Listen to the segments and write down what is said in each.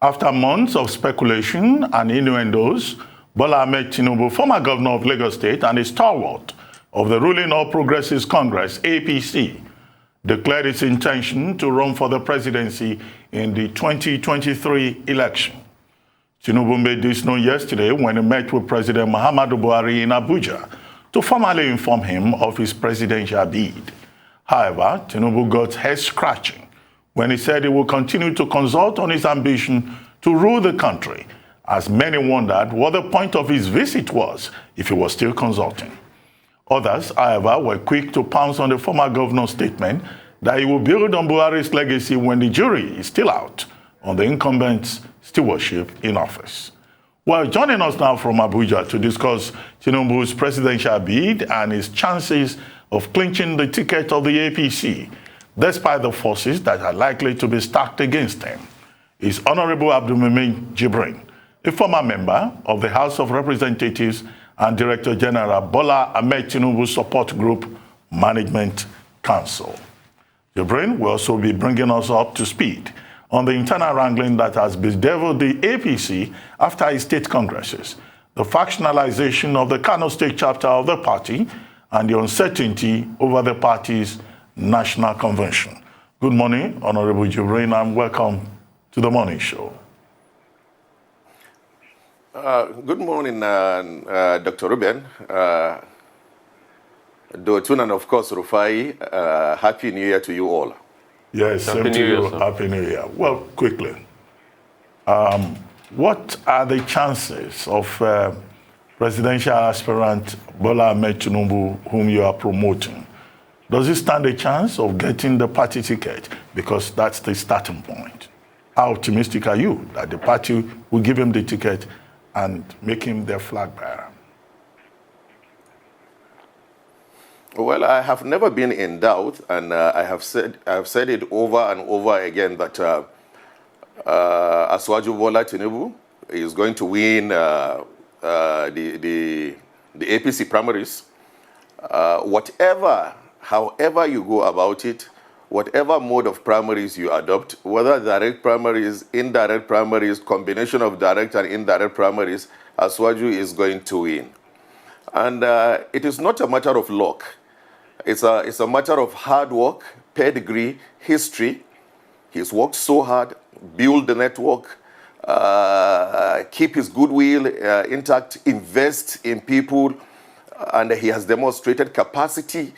After months of speculation and innuendos, Bola Ahmed Tinubu, former governor of Lagos State and a stalwart of the ruling All Progressives Congress, APC, declared its intention to run for the presidency in the 2023 election. Tinubu made this known yesterday when he met with President Muhammadu Buhari in Abuja to formally inform him of his presidential bid. However, Tinubu got head-scratching when he said he will continue to consult on his ambition to rule the country, as many wondered what the point of his visit was if he was still consulting. Others, however, were quick to pounce on the former governor's statement that he will build on Buhari's legacy when the jury is still out on the incumbent's stewardship in office. Well, joining us now from Abuja to discuss Tinubu's presidential bid and his chances of clinching the ticket of the APC, despite the forces that are likely to be stacked against him, is Honorable Abdulmumin Jibrin, a former member of the House of Representatives and Director General Bola Ahmed Tinubu Support Group Management Council. Jibrin will also be bringing us up to speed on the internal wrangling that has bedeviled the APC after its state congresses, the factionalization of the Kano State chapter of the party, and the uncertainty over the party's National Convention. Good morning, Honorable Jibrin, and welcome to the morning show. Good morning, Dr. Ruben, Dotun, and of course, Rufai. Happy New Year to you all. Yes, same to you. Happy New Year. Well, quickly, what are the chances of presidential aspirant Bola Ahmed Tinubu, whom you are promoting? Does he stand a chance of getting the party ticket? Because that's the starting point. How optimistic are you that the party will give him the ticket and make him their flag bearer? Well, I have never been in doubt, and I have said it over and over again that Asiwaju Bola Tinubu is going to win the APC primaries. However you go about it, whatever mode of primaries you adopt, whether direct primaries, indirect primaries, combination of direct and indirect primaries, Asiwaju is going to win. And it is not a matter of luck. It's a matter of hard work, pedigree, history. He's worked so hard, build the network, keep his goodwill intact, invest in people, and he has demonstrated capacity.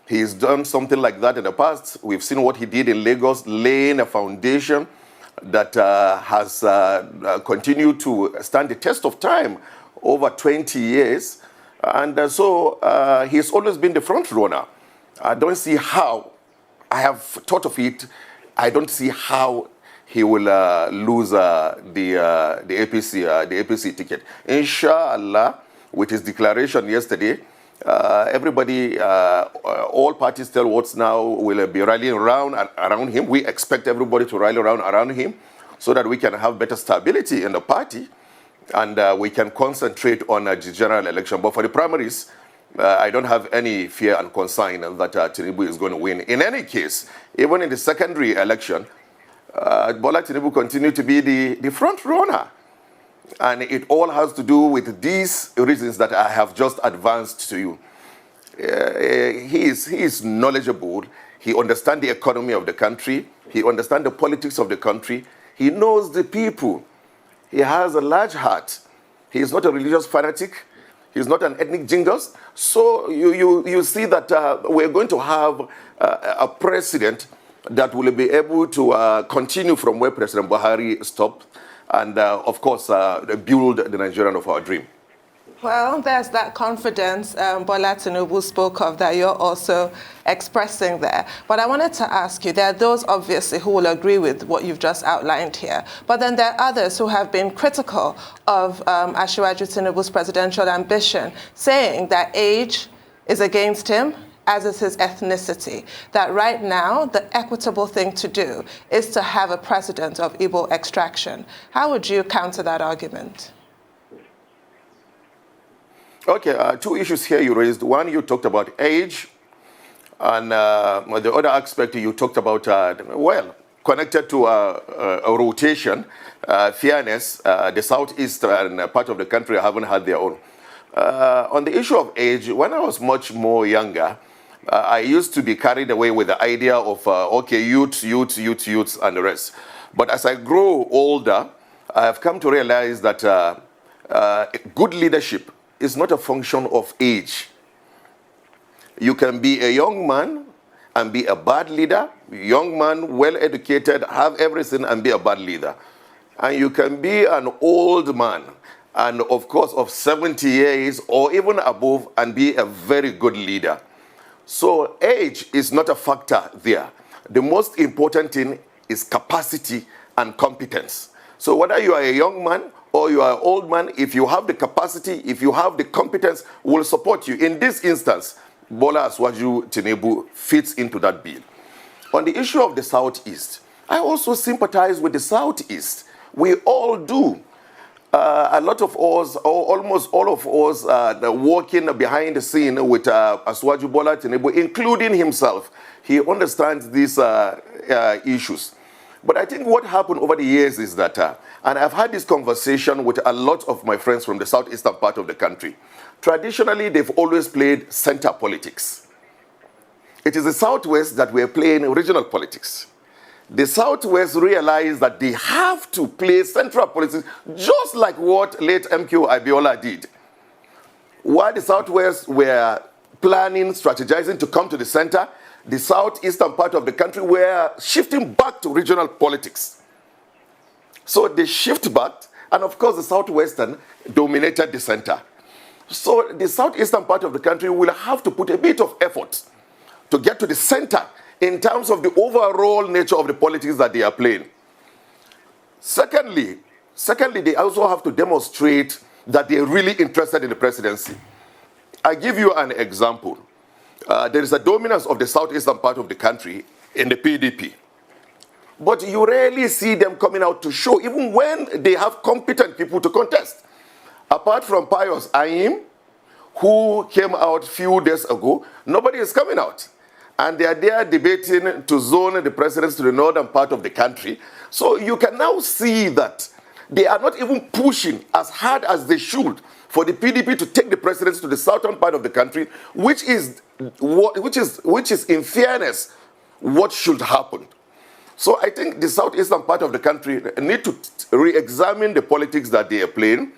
He's done something like that in the past. We've seen what he did in Lagos, laying a foundation that has continued to stand the test of time over 20 years. And so he's always been the front runner. I don't see how, I have thought of it, I don't see how he will lose the APC ticket. Inshallah, with his declaration yesterday, everybody, all parties stalwarts now will be rallying around him. We expect everybody to rally around him so that we can have better stability in the party and we can concentrate on the general election. But for the primaries, I don't have any fear and concern that Tinubu is going to win. In any case, even in the secondary election, Bola Tinubu continued to be the front runner. And it all has to do with these reasons that I have just advanced to you. He is knowledgeable. He understands the economy of the country. He understands the politics of the country. He knows the people. He has a large heart. He is not a religious fanatic. He's not an ethnic jingus. So you see that we're going to have a president that will be able to continue from where President Buhari stopped and, of course, build the Nigerian of our dream. Well, there's that confidence Bola Tinubu spoke of that you're also expressing there. But I wanted to ask you, there are those obviously who will agree with what you've just outlined here. But then there are others who have been critical of Asiwaju Tinubu's presidential ambition, saying that age is against him, as is his ethnicity. That right now, the equitable thing to do is to have a president of Igbo extraction. How would you counter that argument? Okay, two issues here you raised. One, you talked about age, and the other aspect you talked about, connected to a rotation, fairness, the southeastern part of the country haven't had their own. On the issue of age, when I was much more younger, I used to be carried away with the idea of, okay, youths, and the rest. But as I grow older, I have come to realize that good leadership is not a function of age. You can be a young man and be a bad leader, young man, well-educated, have everything and be a bad leader. And you can be an old man, and of course of 70 years or even above, and be a very good leader. So age is not a factor there. The most important thing is capacity and competence. So whether you are a young man or you are an old man, if you have the capacity, if you have the competence, we'll support you. In this instance, Bola Aswaju Tinubu fits into that bill. On the issue of the Southeast, I also sympathize with the Southeast. We all do. A lot of us, or almost all of us, working behind the scene with Aswaju Bola Tinubu, including himself. He understands these issues. But I think what happened over the years is that, and I've had this conversation with a lot of my friends from the southeastern part of the country. Traditionally, they've always played center politics. It is the Southwest that we're playing regional politics. The Southwest realized that they have to play central politics, just like what late MQ Abiola did. While the Southwest were planning, strategizing to come to the center, the southeastern part of the country were shifting back to regional politics. So they shift back, and of course the Southwestern dominated the center. So the southeastern part of the country will have to put a bit of effort to get to the center in terms of the overall nature of the politics that they are playing. Secondly, they also have to demonstrate that they're really interested in the presidency. I give you an example. There is a dominance of the southeastern part of the country in the PDP. But you rarely see them coming out to show, even when they have competent people to contest. Apart from Pius Ayim, who came out a few days ago, nobody is coming out. And they are there debating to zone the presidents to the northern part of the country. So you can now see that they are not even pushing as hard as they should for the PDP to take the presidents to the southern part of the country, which is in fairness what should happen. So I think the southeastern part of the country need to re-examine the politics that they are playing,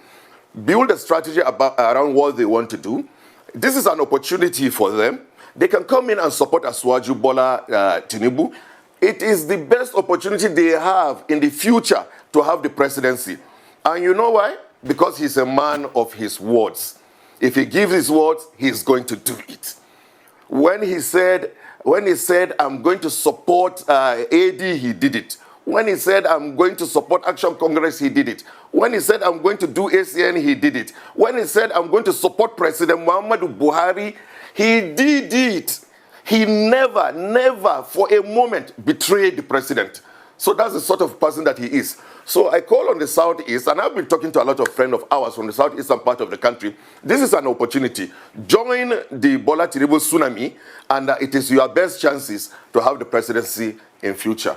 build a strategy around what they want to do. This is an opportunity for them. They can come in and support Aswaju Bola Tinubu. It is the best opportunity they have in the future to have the presidency. And you know why? Because he's a man of his words. If he gives his words, he's going to do it. When he said, I'm going to support AD, he did it. When he said, I'm going to support Action Congress, he did it. When he said, I'm going to do ACN, he did it. When he said, I'm going to support President Muhammadu Buhari, he did it. He never for a moment betrayed the president. So that's the sort of person that he is. So I call on the Southeast, and I've been talking to a lot of friends of ours from the southeastern part of the country. This is an opportunity. Join the Bola Tinubu tsunami, and it is your best chances to have the presidency in future.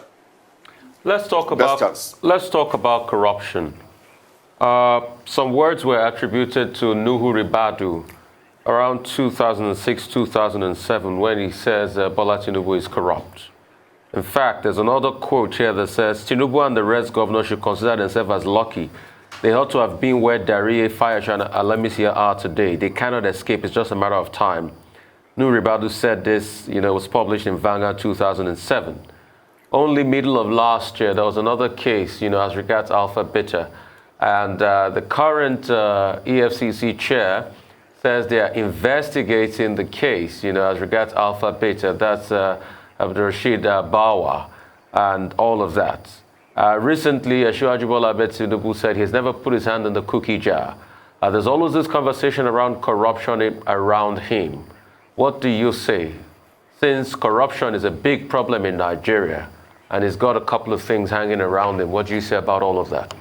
Let's talk about corruption. Some words were attributed to Nuhu Ribadu around 2006, 2007, when he says Bola Tinubu is corrupt. In fact, there's another quote here that says, Tinubu and the rest governors should consider themselves as lucky. They ought to have been where Darie, Fayash, and Alamisia are today. They cannot escape. It's just a matter of time. Nuhu Ribadu said this, was published in Vanguard 2007. Only middle of last year, there was another case, as regards Alpha Beta. And the current EFCC chair says they are investigating the case, as regards Alpha Beta. That's Abdurrashid Bawa and all of that. Recently, Asiwaju Bola Tinubu said he's never put his hand in the cookie jar. There's always this conversation around corruption around him. What do you say? Since corruption is a big problem in Nigeria, and he's got a couple of things hanging around him, what do you say about all of that?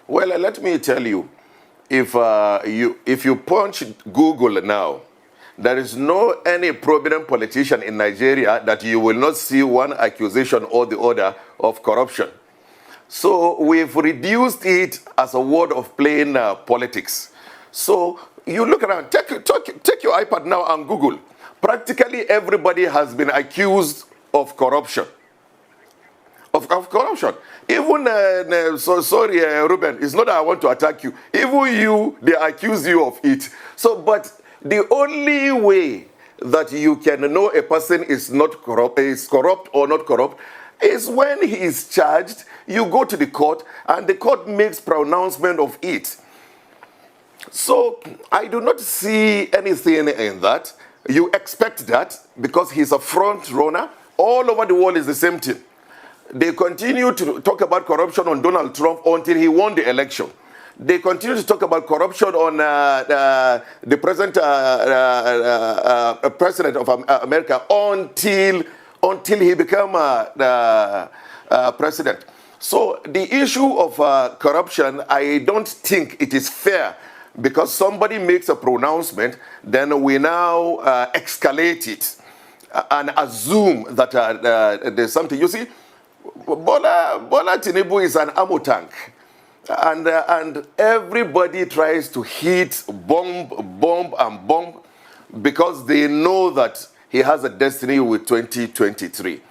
Well, let me tell you, if you punch Google now, There is no any prominent politician in Nigeria that you will not see one accusation or the other of corruption. So we've reduced it as a word of plain politics. So you look around, take your iPad now and Google. Practically everybody has been accused of corruption. Of corruption. Even, sorry, Ruben, it's not that I want to attack you. Even you, they accuse you of it. So, but the only way that you can know a person is not corrupt, is corrupt or not corrupt, is when he is charged, you go to the court, and the court makes pronouncement of it. So, I do not see anything in that. You expect that, because he's a front runner. All over the world is the same thing. They continue to talk about corruption on Donald Trump until he won the election. They continue to talk about corruption on the present president of America until he became president. So the issue of corruption, I don't think it is fair, because somebody makes a pronouncement, then we now escalate it and assume that there's something. You see, Bola Tinubu is an ammo tank, and everybody tries to hit, bomb, because they know that he has a destiny with 2023.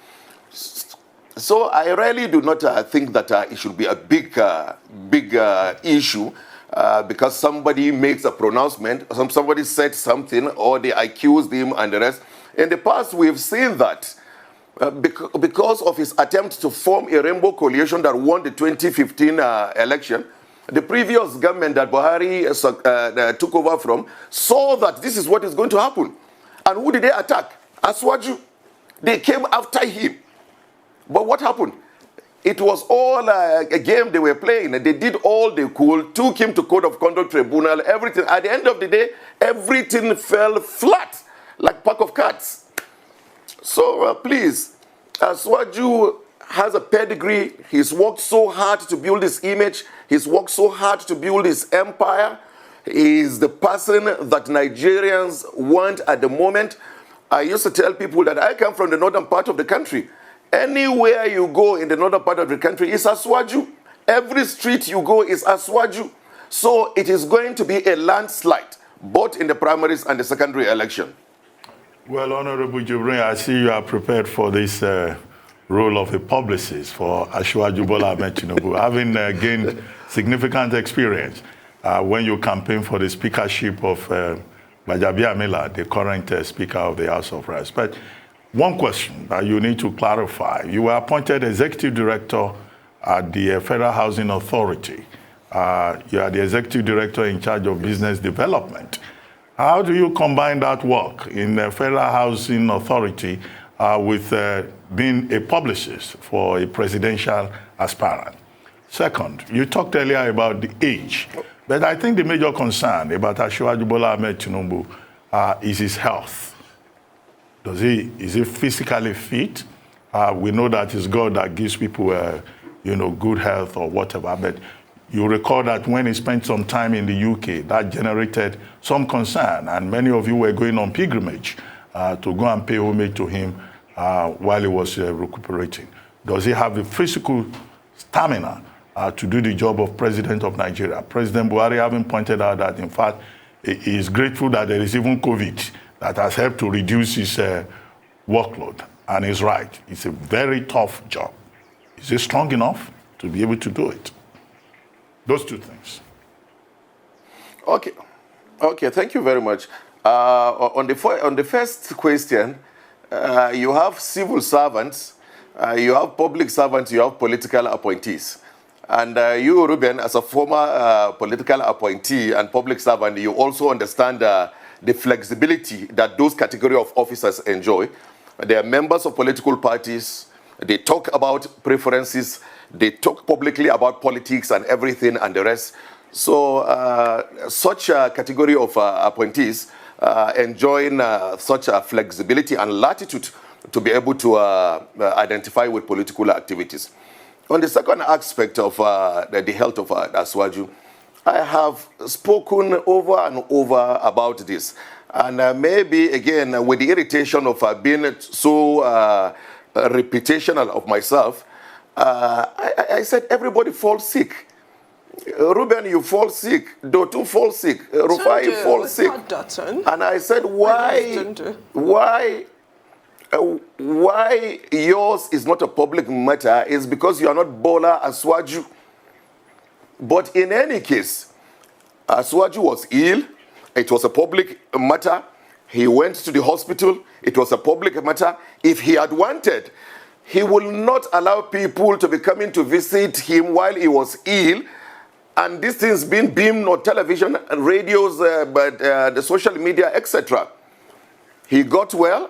So I really do not think that it should be a big issue, because somebody makes a pronouncement, somebody said something, or they accused him and the rest. In the past, we've seen that. Because of his attempt to form a rainbow coalition that won the 2015 election, the previous government that Buhari took over from saw that this is what is going to happen. And who did they attack? Aswaju. They came after him. But what happened? It was all a game they were playing. They did all they could, took him to Code of Conduct Tribunal, everything. At the end of the day, everything fell flat, like a pack of cards. So please, Aswaju has a pedigree. He's worked so hard to build his image. He's worked so hard to build his empire. He's the person that Nigerians want at the moment. I used to tell people that I come from the northern part of the country. Anywhere you go in the northern part of the country is Aswaju. Every street you go is Aswaju. So it is going to be a landslide, both in the primaries and the secondary election. Well, Honorable Jibrin, I see you are prepared for this role of a publicist for Asiwaju Bola Ahmed Tinubu, having gained significant experience when you campaigned for the speakership of Gbajabiamila, the current Speaker of the House of Reps. But one question that you need to clarify. You were appointed Executive Director at the Federal Housing Authority. You are the Executive Director in charge of business development. How do you combine that work in the Federal Housing Authority with being a publicist for a presidential aspirant? Second, you talked earlier about the age, but I think the major concern about Asiwaju Bola Ahmed Tinubu is his health. Is he physically fit? We know that it's God that gives people, good health or whatever, but you recall that when he spent some time in the UK, that generated some concern, and many of you were going on pilgrimage to go and pay homage to him while he was recuperating. Does he have the physical stamina to do the job of President of Nigeria? President Buhari having pointed out that, in fact, he is grateful that there is even COVID that has helped to reduce his workload. And he's right. It's a very tough job. Is he strong enough to be able to do it? Those two things. Okay, thank you very much. On the first question, you have civil servants, you have public servants, you have political appointees. And you, Ruben, as a former political appointee and public servant, you also understand the flexibility that those category of officers enjoy. They are members of political parties. They talk about preferences. They talk publicly about politics and everything and the rest. So such a category of appointees enjoying such a flexibility and latitude to be able to identify with political activities. On the second aspect of the health of Aswaju, I have spoken over and over about this. And maybe, again, with the irritation of being so reputational of myself, I said everybody falls sick. Ruben, you fall sick. Dotun fall sick. Rufai fall sick. And I said, why yours is not a public matter is because you are not Bola Aswaju. But in any case, Aswaju was ill. It was a public matter. He went to the hospital. It was a public matter. If he had wanted, he will not allow people to be coming to visit him while he was ill. And these things being beamed on television, radios, the social media, etc. He got well.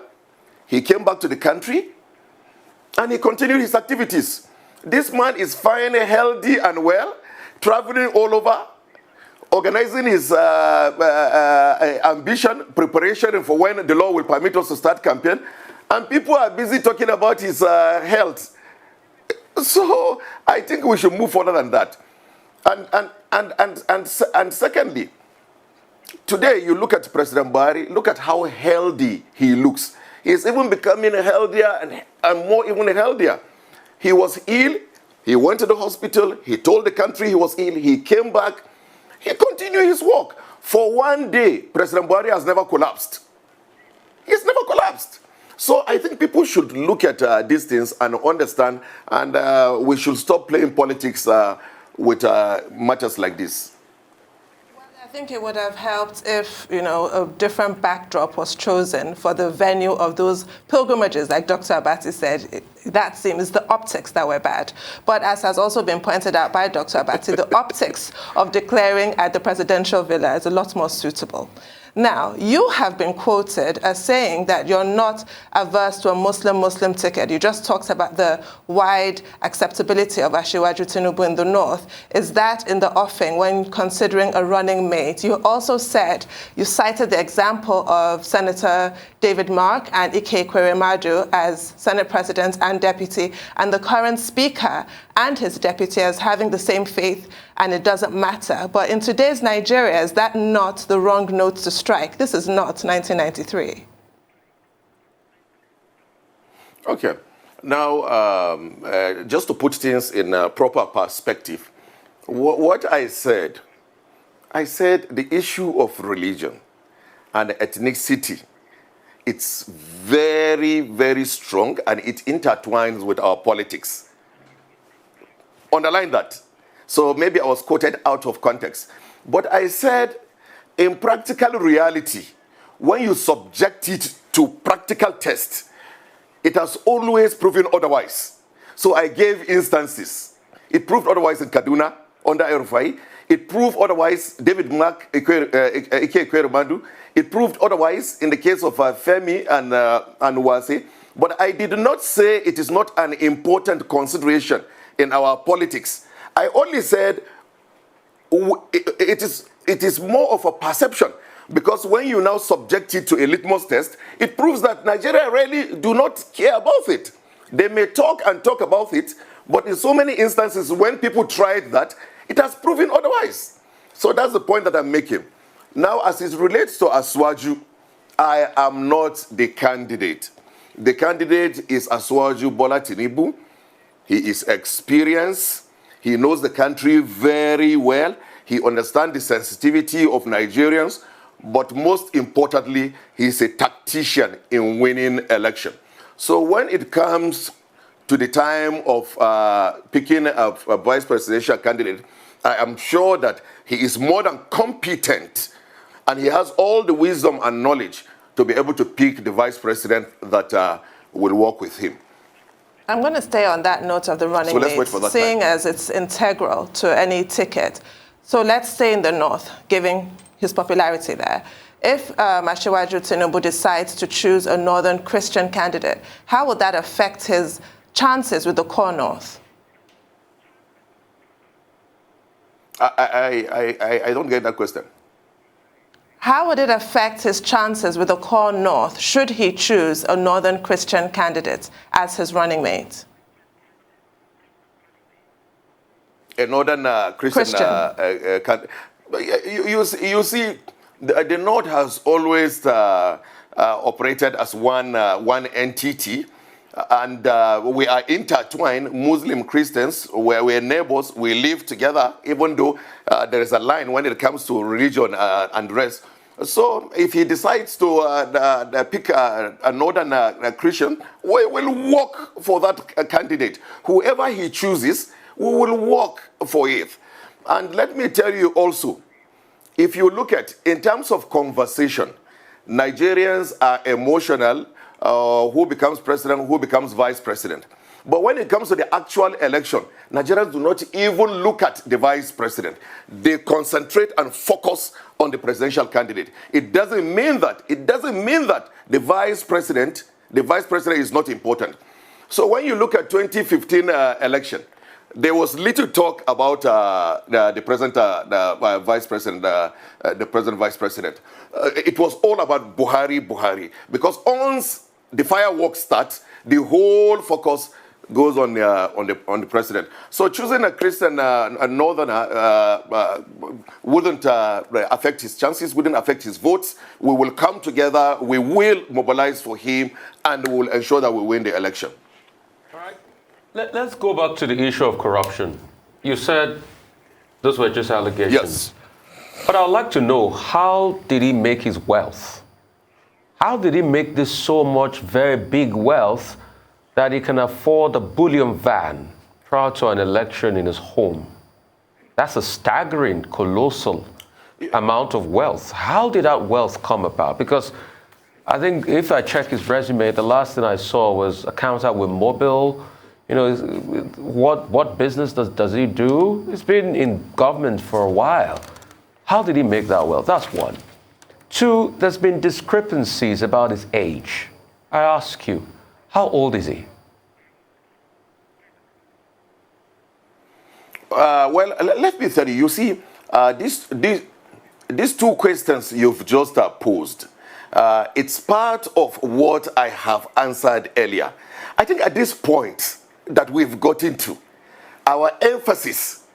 He came back to the country. And he continued his activities. This man is fine, healthy, and well, traveling all over, organizing his ambition, preparation for when the law will permit us to start campaign. And people are busy talking about his health. So I think we should move further than that. And secondly, today you look at President Buhari, look at how healthy he looks. He's even becoming healthier and more even healthier. He was ill. He went to the hospital. He told the country he was ill. He came back. He continued his work. For one day, President Buhari has never collapsed. He's never collapsed. So I think people should look at these things and understand, and we should stop playing politics with matters like this. Well, I think it would have helped if, a different backdrop was chosen for the venue of those pilgrimages, like Dr. Abati said. That seems the optics that were bad. But as has also been pointed out by Dr. Abati, the optics of declaring at the presidential villa is a lot more suitable. Now, you have been quoted as saying that you're not averse to a Muslim-Muslim ticket. You just talked about the wide acceptability of Asiwaju Tinubu in the north. Is that in the offing when considering a running mate? You also said, you cited the example of Senator David Mark and Ike Ekweremadu as Senate President and Deputy, and the current Speaker and his deputy as having the same faith, and it doesn't matter. But in today's Nigeria, is that not the wrong note to strike? This is not 1993. Okay. Now, just to put things in a proper perspective, what I said the issue of religion and ethnicity, it's very, very strong, and it intertwines with our politics. Underline that. So maybe I was quoted out of context. But I said, in practical reality, when you subject it to practical test, it has always proven otherwise. So I gave instances. It proved otherwise in Kaduna, under Erufai. It proved otherwise, David Mark, Ike Ekweremadu. It proved otherwise in the case of Femi and Wase. But I did not say it is not an important consideration in our politics. I only said it is more of a perception, because when you now subject it to a litmus test, it proves that Nigeria really do not care about it. They may talk and talk about it, but in so many instances when people tried that, it has proven otherwise. So that's the point that I'm making. Now, as it relates to Aswaju, I am not the candidate. The candidate is Aswaju Bola Tinubu. He is experienced. He knows the country very well. He understands the sensitivity of Nigerians. But most importantly, he's a tactician in winning election. So when it comes to the time of picking a vice presidential candidate, I am sure that he is more than competent, and he has all the wisdom and knowledge to be able to pick the vice president that will work with him. I'm going to stay on that note of the running mate, seeing as it's integral to any ticket. So let's stay in the north, given his popularity there. If Asiwaju Tinubu decides to choose a northern Christian candidate, how would that affect his chances with the core north? I don't get that question. How would it affect his chances with the core north should he choose a northern Christian candidate as his running mate? A northern Christian. You see, the North has always operated as one entity, and we are intertwined. Muslim, Christians, we're neighbors. We live together, even though there is a line when it comes to religion and race. So if he decides to pick a northern Christian, we will work for that candidate. Whoever he chooses, we will work for it. And let me tell you also, if you look at, in terms of conversation, Nigerians are emotional, who becomes president, who becomes vice president. But when it comes to the actual election, Nigerians do not even look at the vice president. They concentrate and focus on the presidential candidate. It doesn't mean that the vice president is not important. So when you look at 2015 election, there was little talk about the present vice president, the present vice president. It was all about Buhari, because once the fireworks start, the whole focus goes on the president. So choosing a Christian northerner wouldn't affect his chances, wouldn't affect his votes. We will come together, we will mobilize for him, and we will ensure that we win the election. All right. Let's go back to the issue of corruption. You said those were just allegations. Yes. But I'd like to know, how did he make his wealth? How did he make this so much very big wealth that he can afford a bullion van prior to an election in his home? That's a staggering, colossal amount of wealth. How did that wealth come about? Because I think if I check his resume, the last thing I saw was accountant with Mobile. You know, what business does he do? He's been in government for a while. How did he make that wealth? That's one. Two, there's been discrepancies about his age. I ask you, how old is he? Well, let me tell you, you see, these two questions you've just posed, it's part of what I have answered earlier. I think at this point that we've gotten to, our emphasis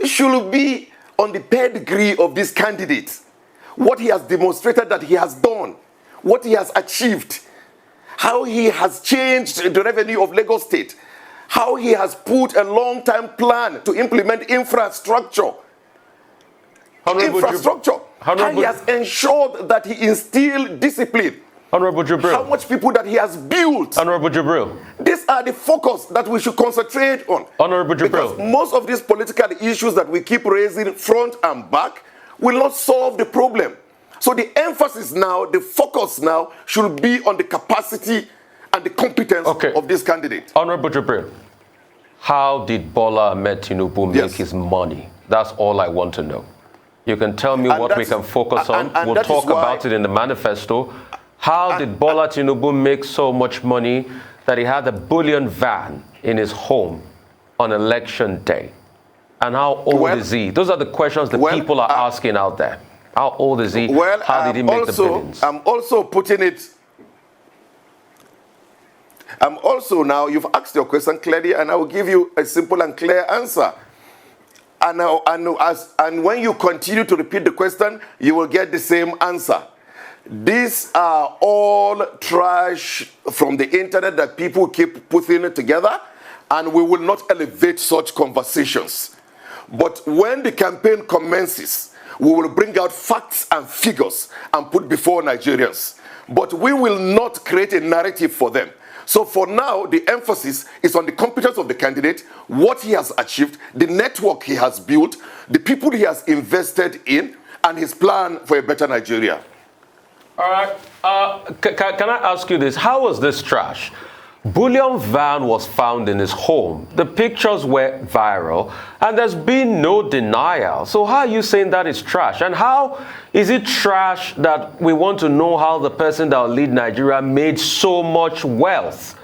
should be on the pedigree of this candidate, what he has demonstrated that he has done, what he has achieved, how he has changed the revenue of Lagos State, how he has put a long-term plan to implement infrastructure. How he has ensured that he instilled discipline. Honorable Jibril. How much people that he has built. Honorable Jibril. These are the focus that we should concentrate on. Honorable Jibril. Because most of these political issues that we keep raising front and back will not solve the problem. So the emphasis now, the focus now, should be on the capacity and the competence of this candidate. Honorable Jibril, how did Bola Ahmed Tinubu make his money? That's all I want to know. You can tell me what we can focus on. We'll talk about it in the manifesto. How did Bola Tinubu make so much money that he had a bullion van in his home on election day? And how old is he? Those are the questions that people are asking out there. How old is he? How did he make the billions? I'm also putting it. I'm also now, you've asked your question clearly, and I will give you a simple and clear answer. And when you continue to repeat the question, you will get the same answer. These are all trash from the internet that people keep putting together, and we will not elevate such conversations. But when the campaign commences, we will bring out facts and figures and put before Nigerians. But we will not create a narrative for them. So for now, the emphasis is on the competence of the candidate, what he has achieved, the network he has built, the people he has invested in, and his plan for a better Nigeria. All right. Can I ask you this? How was this trash? Bullion van was found in his home. The pictures were viral, and there's been no denial. So how are you saying that is trash? And how is it trash that we want to know how the person that will lead Nigeria made so much wealth?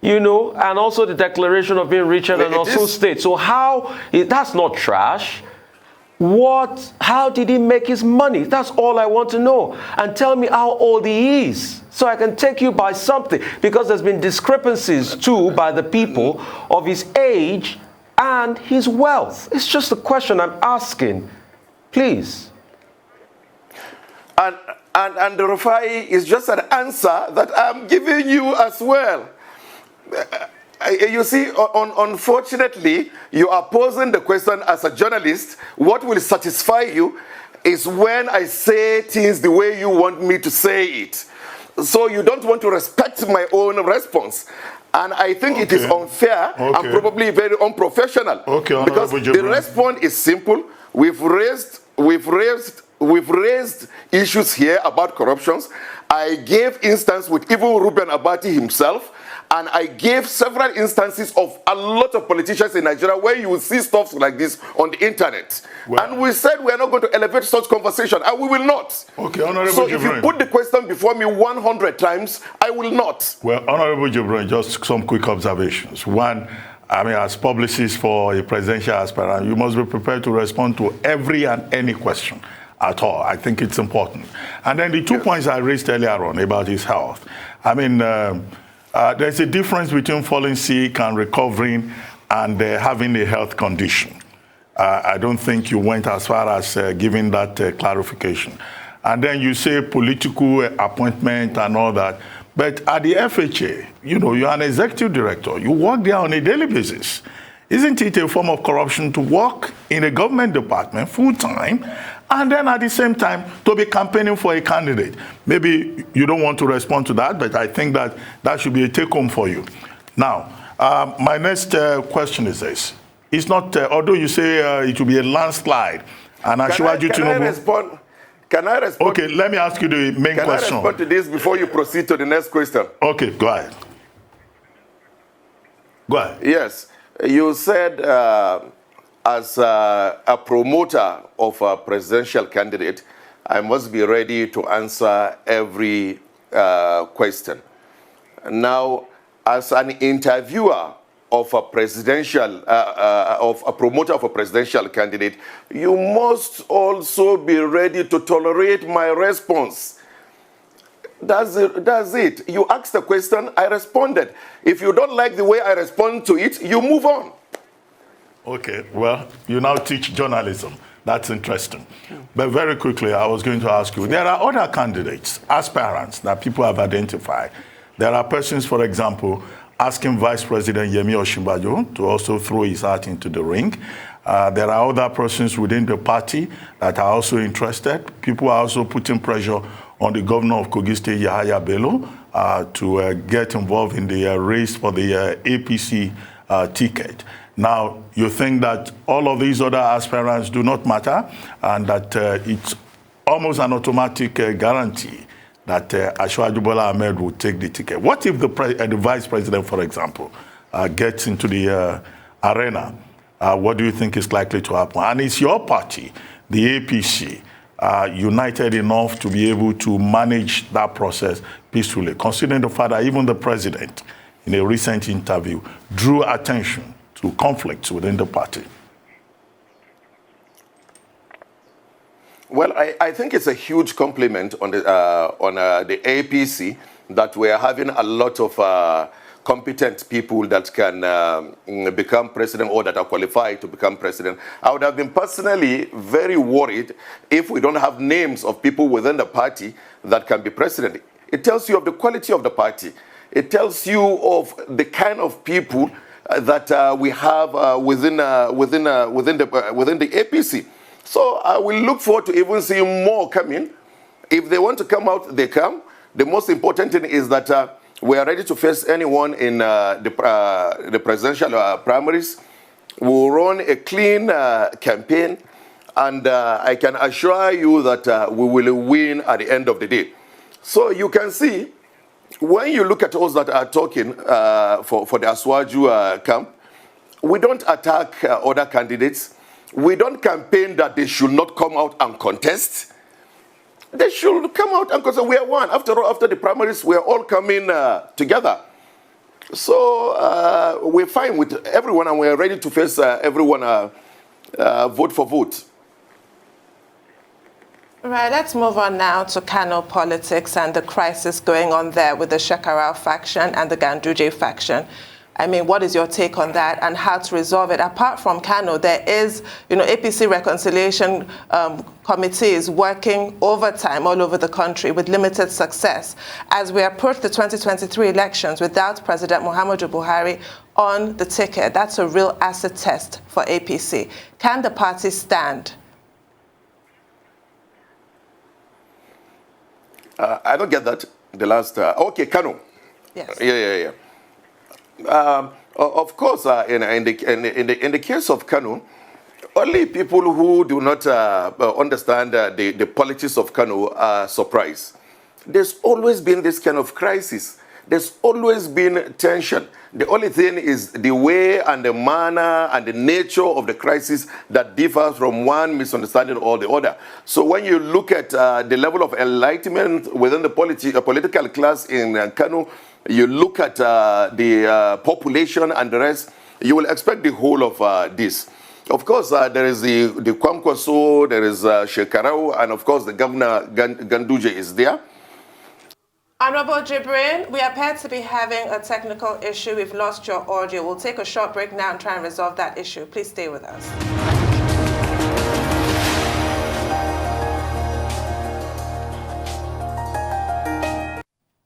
You know, and also the declaration of being rich and also state. So that's not trash. How did he make his money? That's all I want to know. And tell me how old he is, so I can take you by something. Because there's been discrepancies too by the people of his age and his wealth. It's just a question I'm asking. Please. And the Rufai is just an answer that I'm giving you as well. You see, unfortunately, you are posing the question as a journalist. What will satisfy you is when I say things the way you want me to say it. So you don't want to respect my own response. And I think it is unfair and probably very unprofessional. Because the response is simple. We've raised issues here about corruptions. I gave instance with even Ruben Abati himself. And I gave several instances of a lot of politicians in Nigeria where you will see stuff like this on the internet. Well, and we said we are not going to elevate such conversation, and we will not. Okay, Honorable So Jibrin. If you put the question before me 100 times, I will not. Well, Honorable Jibrin, just some quick observations. One, I mean, as publicist for a presidential aspirant, you must be prepared to respond to every and any question at all. I think it's important. And then the 2 points I raised earlier on about his health. I mean, there's a difference between falling sick and recovering and having a health condition. I don't think you went as far as giving that clarification. And then you say political appointment and all that. But at the FHA, you know, you're an executive director. You work there on a daily basis. Isn't it a form of corruption to work in a government department full-time and then at the same time to be campaigning for a candidate? Maybe you don't want to respond to that, but I think that that should be a take-home for you. Now, my next question is this. It's not, although you say it will be a landslide, and Asiwaju Tinubu... Can I respond? Okay, let me ask you the main question. Can I respond to this before you proceed to the next question? Okay, go ahead. Go ahead. Yes. You said as a promoter of a presidential candidate, I must be ready to answer every question. Now, as an interviewer of a presidential, of a promoter of a presidential candidate, you must also be ready to tolerate my response. That's it. You asked the question, I responded. If you don't like the way I respond to it, you move on. Okay, well, you now teach journalism. That's interesting. But very quickly, I was going to ask you, there are other candidates, aspirants that people have identified. There are persons, for example, asking Vice President Yemi Osinbajo to also throw his hat into the ring. There are other persons within the party that are also interested. People are also putting pressure on the governor of Kogi State, Yahaya Bello, to get involved in the race for the APC ticket. Now, you think that all of these other aspirants do not matter and that it's almost an automatic guarantee that Asiwaju Bola Ahmed will take the ticket? What if the vice president, for example, gets into the arena? What do you think is likely to happen? And is your party, the APC, united enough to be able to manage that process peacefully, considering the fact that even the president, in a recent interview, drew attention to conflicts within the party? Well, I think it's a huge compliment on the APC that we're having a lot of competent people that can become president or that are qualified to become president. I would have been personally very worried if we don't have names of people within the party that can be president. It tells you of the quality of the party. It tells you of the kind of people that we have within the APC. So I will look forward to even seeing more coming. If they want to come out, they come. The most important thing is that we are ready to face anyone in the presidential primaries. We'll run a clean campaign, and I can assure you that we will win at the end of the day. So you can see, when you look at us that are talking for the Asiwaju camp, we don't attack other candidates. We don't campaign that they should not come out and contest. They should come out and contest. We are one. After all, after the primaries, we are all coming together. So we're fine with everyone, and we're ready to face everyone vote for vote. Right, let's move on now to Kano politics and the crisis going on there with the Shekarau faction and the Ganduje faction. I mean, what is your take on that and how to resolve it? Apart from Kano, there is, APC reconciliation committees working overtime all over the country with limited success. As we approach the 2023 elections without President Muhammadu Buhari on the ticket, that's a real acid test for APC. Can the party stand? I don't get that. The last, okay, Kano. Yes. Yeah. Of course, in the case of Kano, only people who do not understand the politics of Kano are surprised. There's always been this kind of crisis. There's always been tension. The only thing is the way and the manner and the nature of the crisis that differs from one misunderstanding or the other. So when you look at the level of enlightenment within the political class in Kano, you look at the population and the rest, you will expect the whole of this. Of course, there is the Kwankwaso, there is Shekarau, and of course the Governor Ganduje is there. Honorable Jibrin, we appear to be having a technical issue. We've lost your audio. We'll take a short break now and try and resolve that issue. Please stay with us.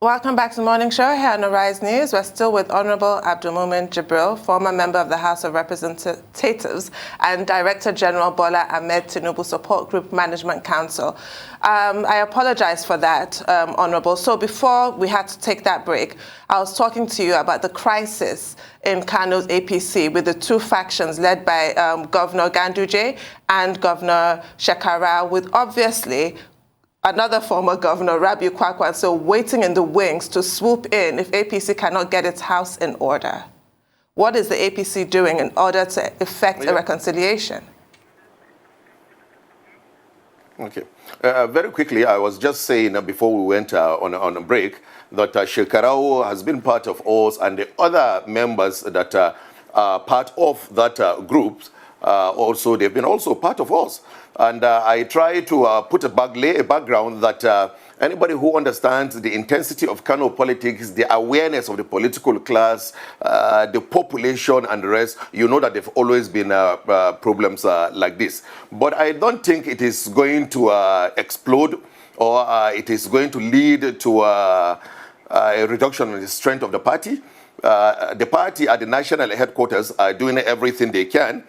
Welcome back to the Morning Show here on Arise News. We're still with Honorable Abdulmumin Jibrin, former member of the House of Representatives and Director General Bola Ahmed Tinubu Support Group Management Council. I apologize for that, Honorable. So before we had to take that break, I was talking to you about the crisis in Kano's APC with the two factions led by Governor Ganduje and Governor Shekarau, with obviously another former governor, Rabiu Kwankwaso, waiting in the wings to swoop in if APC cannot get its house in order. What is the APC doing in order to effect a reconciliation? Okay. Very quickly, I was just saying before we went on a break that Shekarau has been part of us, and the other members that are part of that group also, they've been also part of us. And I try to lay a background that anybody who understands the intensity of Kano politics, the awareness of the political class, the population and the rest, you know that there have always been problems like this. But I don't think it is going to explode or it is going to lead to a reduction in the strength of the party. The party at the national headquarters are doing everything they can,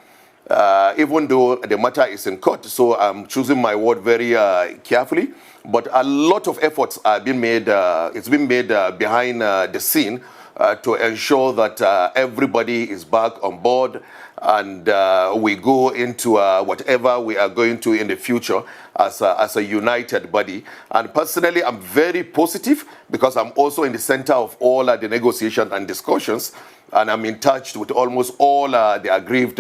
even though the matter is in court. So I'm choosing my word very carefully. But a lot of efforts are being made, it's been made behind the scene to ensure that everybody is back on board and we go into whatever we are going to in the future as a united body. And personally, I'm very positive because I'm also in the center of all the negotiations and discussions, and I'm in touch with almost all the aggrieved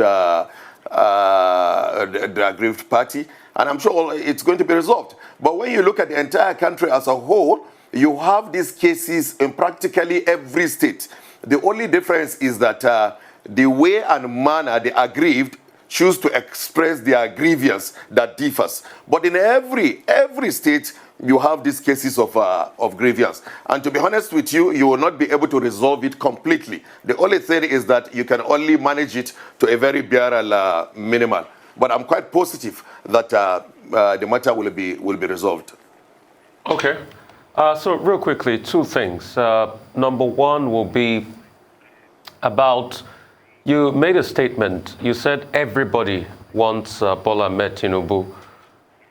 party, and I'm sure it's going to be resolved. But when you look at the entire country as a whole, you have these cases in practically every state. The only difference is that the way and manner the aggrieved choose to express their grievance that differs. But in every state, you have these cases of grievance. And to be honest with you, you will not be able to resolve it completely. The only thing is that you can only manage it to a very bare minimal. But I'm quite positive that the matter will be resolved. Okay. So real quickly, two things. Number one will be about, you made a statement. You said everybody wants Bola Ahmed Tinubu.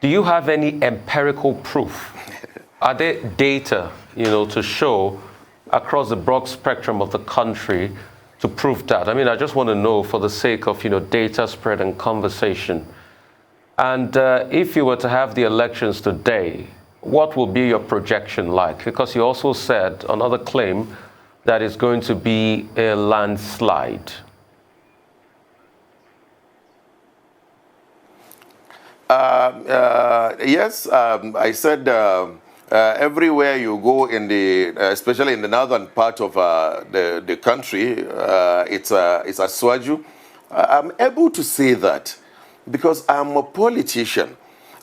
Do you have any empirical proof? Are there data, to show across the broad spectrum of the country to prove that? I mean, I just want to know for the sake of, data spread and conversation. And if you were to have the elections today, what will be your projection like? Because you also said another claim that is going to be a landslide. Yes, I said everywhere you go in especially in the northern part of the country, it's a Swaju. I'm able to say that because I'm a politician.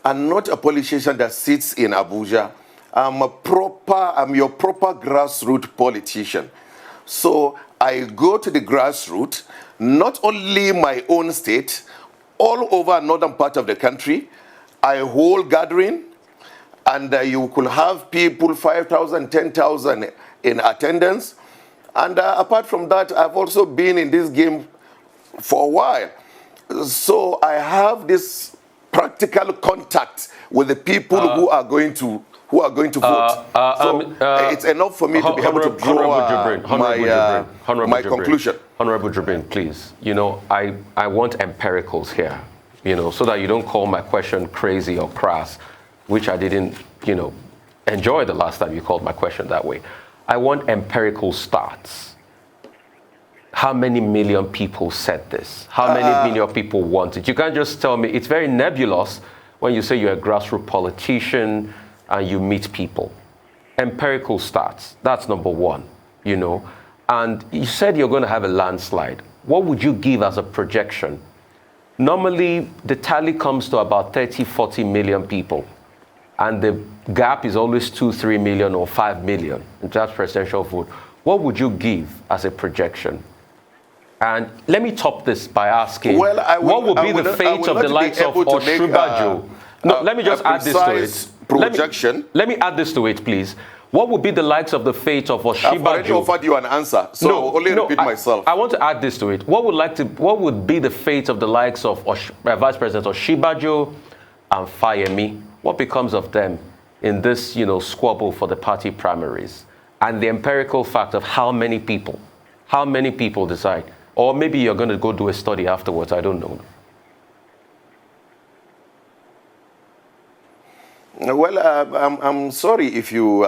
I'm not a politician that sits in Abuja. I'm your proper grassroots politician. So I go to the grassroots, not only my own state, all over northern part of the country. I hold gathering, and you could have people 5,000, 10,000 in attendance. And apart from that, I've also been in this game for a while. So I have this practical contact with the people who are going to vote. It's enough for me to be able to draw my conclusion. Honorable Jibrin, please. You know, I want empiricals here, you know, so that you don't call my question crazy or crass, which I didn't, you know, enjoy the last time you called my question that way. I want empirical stats. How many million people said this? How many million people want it? You can't just tell me. It's very nebulous when you say you're a grassroots politician and you meet people. Empirical stats, that's number one, you know. And you said you're going to have a landslide. What would you give as a projection? Normally, the tally comes to about 30, 40 million people. And the gap is always 2, 3 million or 5 million in that presidential vote. What would you give as a projection? And let me top this by asking, what would be the fate of the likes of Osinbajo? No, let me just add this to it. Projection. Let me add this to it, please. What would be the likes of the fate of Osinbajo? I've already offered you an answer, so repeat myself. I want to add this to it. What would be the fate of the likes of Vice President Osinbajo and Fayemi? What becomes of them in this, you know, squabble for the party primaries? And the empirical fact of how many people decide? Or maybe you're going to go do a study afterwards, I don't know. Well, I'm sorry if you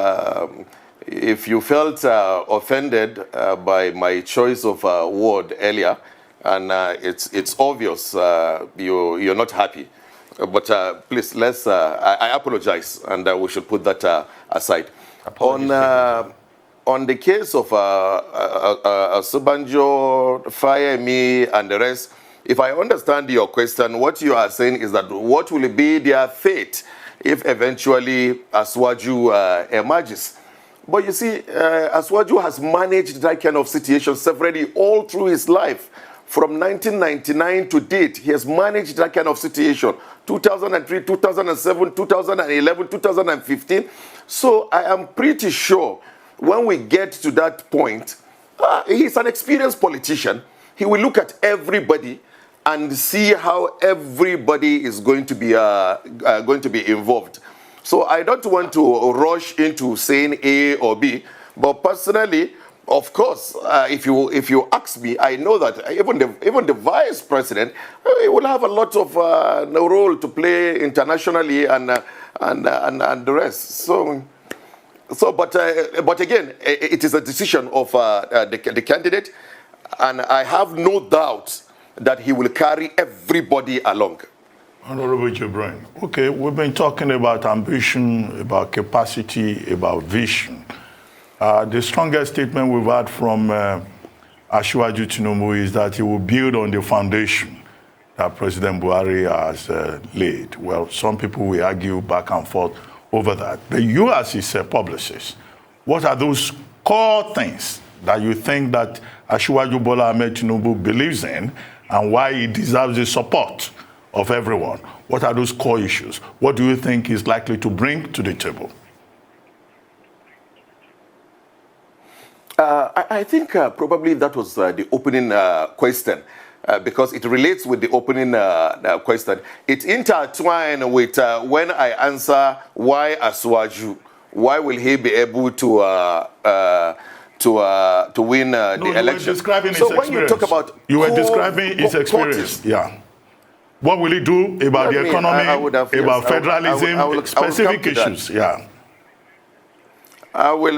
felt offended by my choice of word earlier, and it's obvious you're not happy. But please, I apologize, and we should put that aside. On the case of Osinbajo, Fayemi, and the rest, if I understand your question, what you are saying is that what will be their fate if eventually Asiwaju emerges? But you see, Asiwaju has managed that kind of situation severally all through his life. From 1999 to date, he has managed that kind of situation. 2003, 2007, 2011, 2015. So I am pretty sure when we get to that point, he's an experienced politician. He will look at everybody and see how everybody is going to be involved. So I don't want to rush into saying A or B, but personally, of course, if you ask me, I know that even the vice president will have a lot of role to play internationally and the rest. But again, it is a decision of the candidate, and I have no doubt that he will carry everybody along. Honorable Jibrin, okay, we've been talking about ambition, about capacity, about vision. The strongest statement we've had from Asiwaju Tinubu is that he will build on the foundation that President Buhari has laid. Well, some people will argue back and forth over that. But you as his publicist, what are those core things that you think that Asiwaju Bola Ahmed Tinubu believes in and why he deserves the support of everyone? What are those core issues? What do you think he's likely to bring to the table? I think probably that was the opening question, because it relates with the opening question. It's intertwined with when I answer why Asiwaju, why will he be able to win the election? So when you talk about you were describing his experience, yeah. What will he do about the economy, about federalism, specific issues? Yeah. I was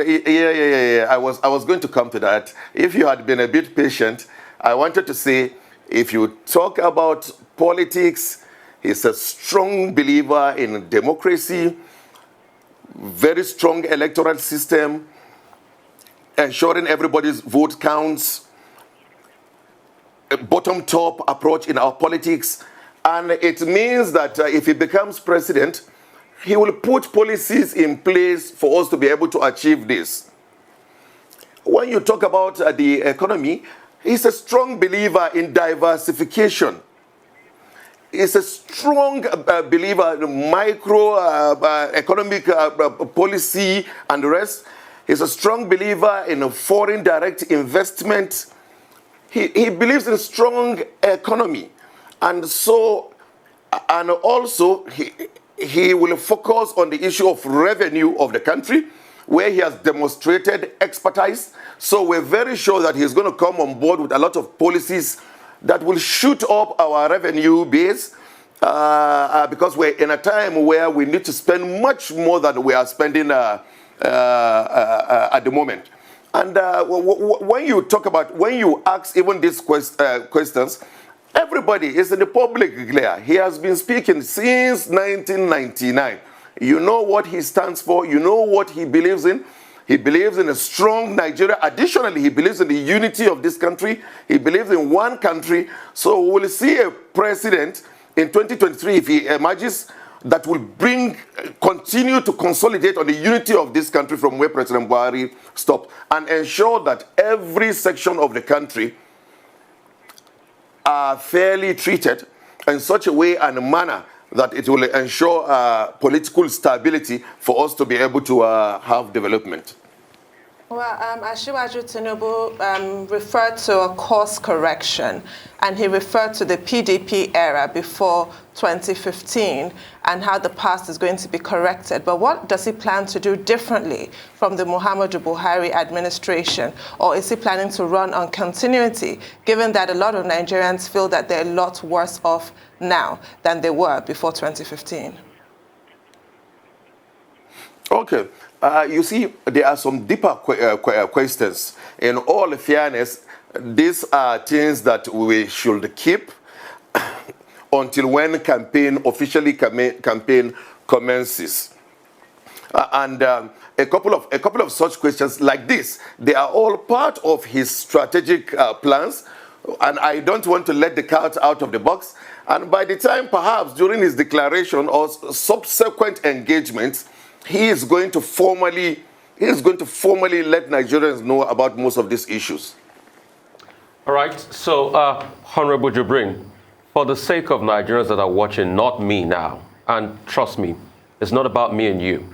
going to come to that. If you had been a bit patient, I wanted to say, if you talk about politics, he's a strong believer in democracy, very strong electoral system, ensuring everybody's vote counts, a bottom-top approach in our politics. And it means that if he becomes president, he will put policies in place for us to be able to achieve this. when you talk about the economy, he's a strong believer in diversification. He's a strong believer in micro economic policy and the rest. He's a strong believer in a foreign direct investment. He believes in strong economy. And so, and also he will focus on the issue of revenue of the country, where he has demonstrated expertise. So we're very sure that he's going to come on board with a lot of policies that will shoot up our revenue base, because we're in a time where we need to spend much more than we are spending at the moment. And when you talk about, when you ask even these questions, everybody is in the public glare. He has been speaking since 1999. You know what he stands for. You know what he believes in. He believes in a strong Nigeria. Additionally, he believes in the unity of this country. He believes in one country. So we'll see a president in 2023, if he emerges, that will continue to consolidate on the unity of this country from where President Buhari stopped, and ensure that every section of the country are fairly treated in such a way and a manner that it will ensure political stability for us to be able to have development. Well, Asiwaju Tinubu referred to a course correction, and he referred to the PDP era before 2015 and how the past is going to be corrected. But what does he plan to do differently from the Muhammadu Buhari administration? Or is he planning to run on continuity, given that a lot of Nigerians feel that they're a lot worse off now than they were before 2015? Okay. You see, there are some deeper questions. In all fairness, these are things that we should keep until when officially campaign commences. And a couple of such questions like this, they are all part of his strategic plans. And I don't want to let the cat out of the box. And by the time, perhaps during his declaration or subsequent engagements, he is going to formally let Nigerians know about most of these issues. All right. So, Honorable Jibrin, for the sake of Nigerians that are watching, not me now, and trust me, it's not about me and you.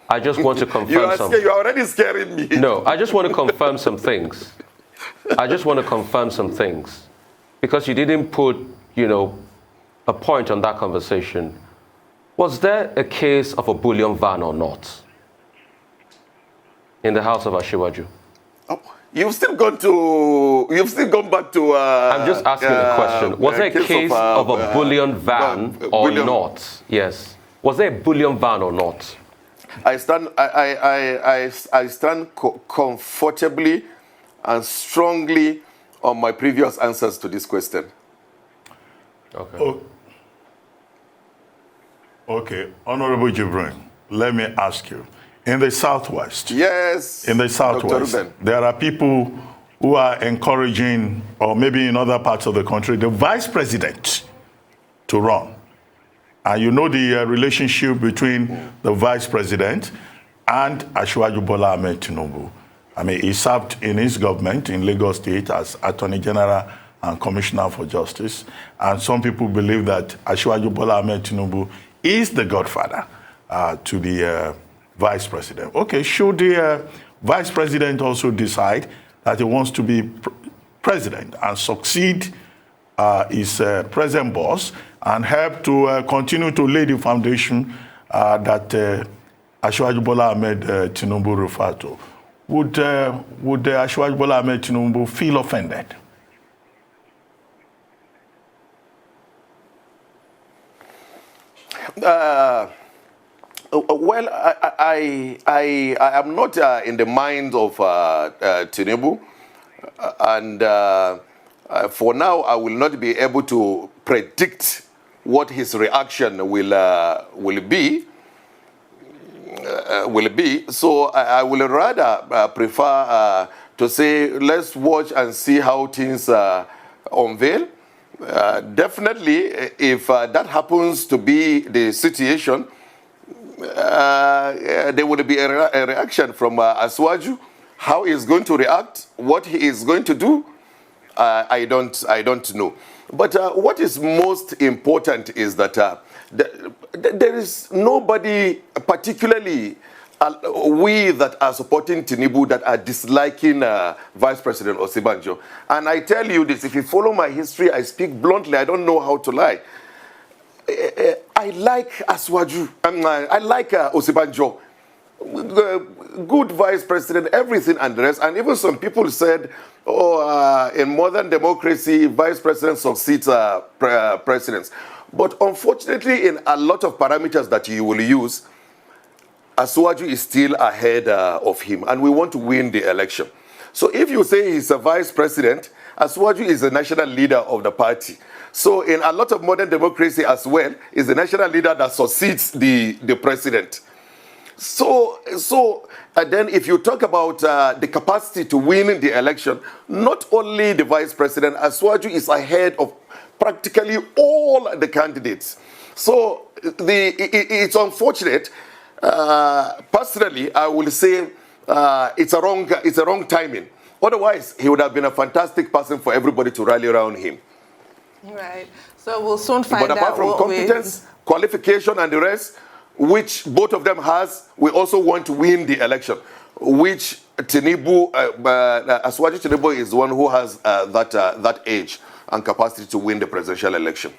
I just want to confirm something. You're already scaring me. No, I just want to confirm some things. Because you didn't put, a point on that conversation. Was there a case of a bullion van or not in the house of Asiwaju? Oh, you've still gone back to... I'm just asking a question. Was there a case of a bullion van or not? Yes. Was there a bullion van or not? I stand comfortably and strongly on my previous answers to this question. Okay. Oh. Okay, Honorable Jibrin, let me ask you. In the Southwest, yes, in the Southwest, there are people who are encouraging, or maybe in other parts of the country, the vice president to run. And you know the relationship between the vice president and Asiwaju Bola Ahmed Tinubu. I mean, he served in his government in Lagos State as Attorney General and Commissioner for Justice. And some people believe that Asiwaju Bola Ahmed Tinubu is the godfather to the vice president. Okay, should the vice president also decide that he wants to be president and succeed his present boss and help to continue to lay the foundation that Asiwaju Bola Ahmed Tinubu referred to, would Asiwaju Bola Ahmed Tinubu feel offended? Well, I am not in the mind of Tinubu, and for now I will not be able to predict what his reaction will be. So I will rather prefer to say let's watch and see how things unveil. Definitely, if that happens to be the situation, there will be a reaction from Asiwaju. How he is going to react, what he is going to do, I don't know. But what is most important is that there is nobody, particularly we that are supporting Tinubu, that are disliking Vice President Osibanjo. And I tell you this, if you follow my history, I speak bluntly, I don't know how to lie. I like Aswaju, I like Osibanjo. Good vice president, everything and the rest. And even some people said, in modern democracy, vice president succeeds presidents. But unfortunately, in a lot of parameters that you will use, Aswaju is still ahead of him, and we want to win the election. So if you say he's a vice president, Aswaju is the national leader of the party. So in a lot of modern democracy as well, is the national leader that succeeds the president. So then if you talk about the capacity to win the election, not only the vice president, Aswaju is ahead of practically all the candidates. So it's unfortunate. Personally, I will say it's a wrong timing. Otherwise, he would have been a fantastic person for everybody to rally around him. Right. So we'll soon find out. But apart from competence, qualification, and the rest, which both of them has, we also want to win the election, which Tinubu, Aswaju Tinubu is the one who has that age and capacity to win the presidential election.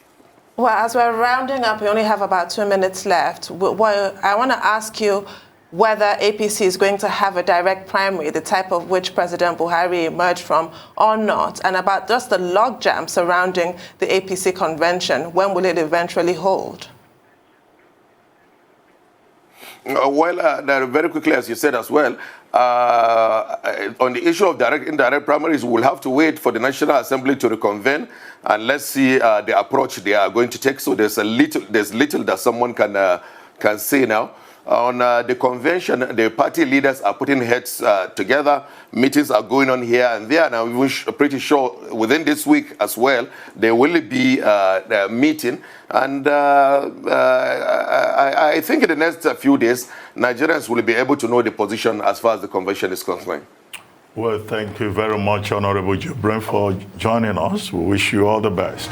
Well, as we're rounding up, we only have about 2 minutes left. Well, I want to ask you whether APC is going to have a direct primary, the type of which President Buhari emerged from, or not, and about just the logjam surrounding the APC convention. When will it eventually hold? Very quickly, as you said as well, on the issue of direct, indirect primaries, we'll have to wait for the National Assembly to reconvene, and let's see the approach they are going to take. So there's little that someone can say now. On the convention, the party leaders are putting heads together. Meetings are going on here and there. Now, we're pretty sure within this week as well, there will be a meeting. And I think in the next few days, Nigerians will be able to know the position as far as the convention is concerned. Well, thank you very much, Honorable Jibrin, for joining us. We wish you all the best.